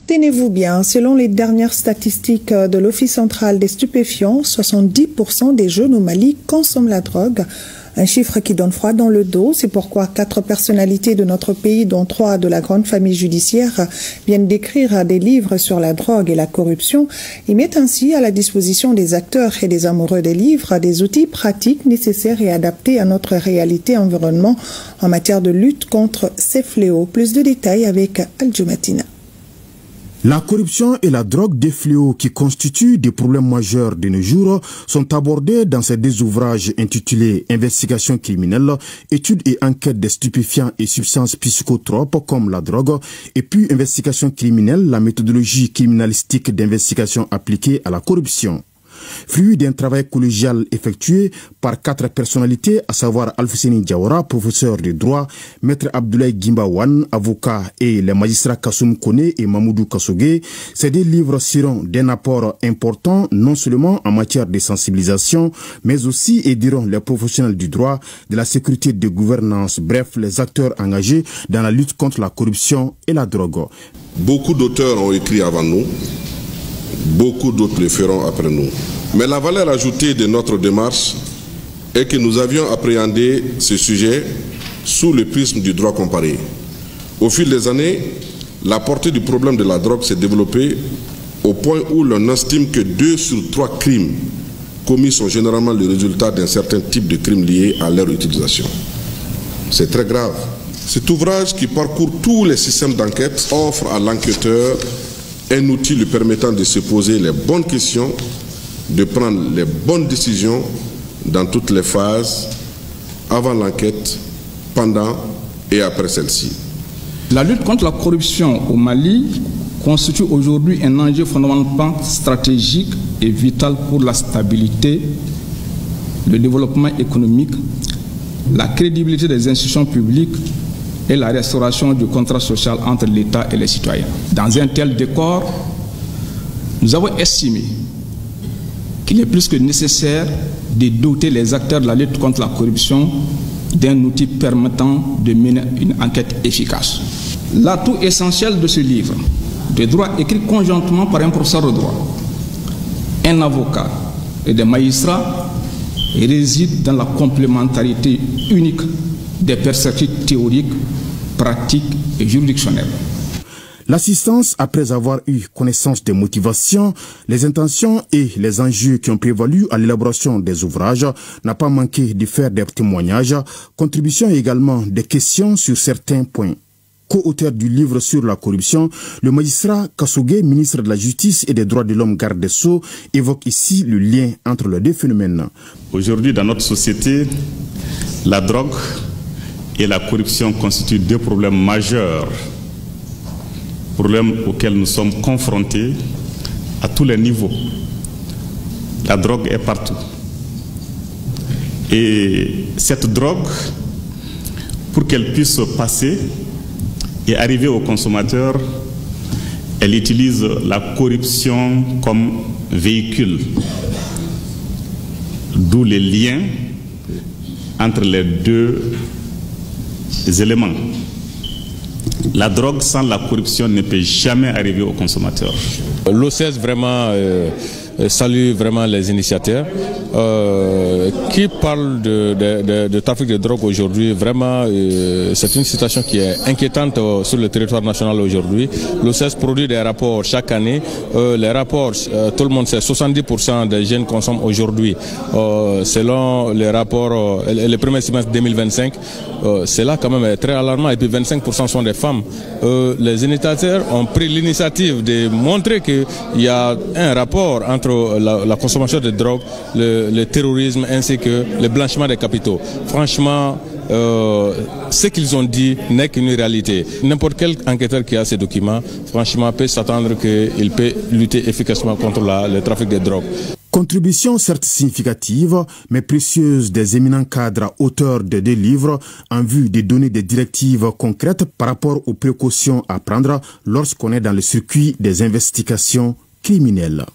Tenez-vous bien, selon les dernières statistiques de l'Office central des stupéfiants, 70% des jeunes au Mali consomment la drogue. Un chiffre qui donne froid dans le dos. C'est pourquoi 4 personnalités de notre pays, dont 3 de la grande famille judiciaire, viennent d'écrire des livres sur la drogue et la corruption. Ils mettent ainsi à la disposition des acteurs et des amoureux des livres des outils pratiques nécessaires et adaptés à notre réalité environnement en matière de lutte contre ces fléaux. Plus de détails avec Al-Jumatina. La corruption et la drogue, des fléaux qui constituent des problèmes majeurs de nos jours, sont abordés dans ces 2 ouvrages intitulés Investigation criminelle, études et enquêtes des stupéfiants et substances psychotropes comme la drogue, et puis Investigation criminelle, la méthodologie criminalistique d'investigation appliquée à la corruption. Fruit d'un travail collégial effectué par 4 personnalités, à savoir Alfousseni Diawara, professeur de droit, Maître Abdoulaye Gimbawan, avocat, et les magistrats Kassoum Kone et Mamoudou Kassogué, ces 2 livres seront d'un apport important, non seulement en matière de sensibilisation, mais aussi aideront les professionnels du droit, de la sécurité de gouvernance, bref, les acteurs engagés dans la lutte contre la corruption et la drogue. Beaucoup d'auteurs ont écrit avant nous. Beaucoup d'autres le feront après nous. Mais la valeur ajoutée de notre démarche est que nous avions appréhendé ce sujet sous le prisme du droit comparé. Au fil des années, la portée du problème de la drogue s'est développée au point où l'on estime que 2 sur 3 crimes commis sont généralement le résultat d'un certain type de crimes liés à leur utilisation. C'est très grave. Cet ouvrage qui parcourt tous les systèmes d'enquête offre à l'enquêteur un outil lui permettant de se poser les bonnes questions, de prendre les bonnes décisions dans toutes les phases, avant l'enquête, pendant et après celle-ci. La lutte contre la corruption au Mali constitue aujourd'hui un enjeu fondamental, stratégique et vital pour la stabilité, le développement économique, la crédibilité des institutions publiques et la restauration du contrat social entre l'État et les citoyens. Dans un tel décor, nous avons estimé qu'il est plus que nécessaire de doter les acteurs de la lutte contre la corruption d'un outil permettant de mener une enquête efficace. L'atout essentiel de ce livre, de droit écrit conjointement par un professeur de droit, un avocat et des magistrats, réside dans la complémentarité unique des perspectives théoriques, pratiques et juridictionnelles. L'assistance, après avoir eu connaissance des motivations, les intentions et les enjeux qui ont prévalu à l'élaboration des ouvrages, n'a pas manqué de faire des témoignages, contributions et également des questions sur certains points. Co-auteur du livre sur la corruption, le magistrat Kassogué, ministre de la Justice et des Droits de l'Homme, garde des Sceaux, évoque ici le lien entre les 2 phénomènes. Aujourd'hui, dans notre société, la drogue et la corruption constituent 2 problèmes majeurs, problèmes auxquels nous sommes confrontés à tous les niveaux. La drogue est partout. Et cette drogue, pour qu'elle puisse passer et arriver au consommateur, elle utilise la corruption comme véhicule. D'où les liens entre les 2 éléments. La drogue sans la corruption ne peut jamais arriver au consommateur. L'OCS vraiment salue vraiment les initiateurs qui parlent de trafic de drogue aujourd'hui. Vraiment, c'est une situation qui est inquiétante sur le territoire national aujourd'hui. L'OCS produit des rapports chaque année. Les rapports, tout le monde sait, 70% des jeunes consomment aujourd'hui. Selon les rapports, le premier semestre 2025, c'est là quand même très alarmant. Et puis 25% sont des femmes. Les initiateurs ont pris l'initiative de montrer qu'il y a un rapport entre la consommation de drogue, le terrorisme ainsi que le blanchiment des capitaux. Franchement, ce qu'ils ont dit n'est qu'une réalité. N'importe quel enquêteur qui a ces documents, franchement, peut s'attendre qu'il peut lutter efficacement contre le trafic de drogue. Contribution certes significative, mais précieuse des éminents cadres auteurs de 2 livres en vue de donner des directives concrètes par rapport aux précautions à prendre lorsqu'on est dans le circuit des investigations criminelles.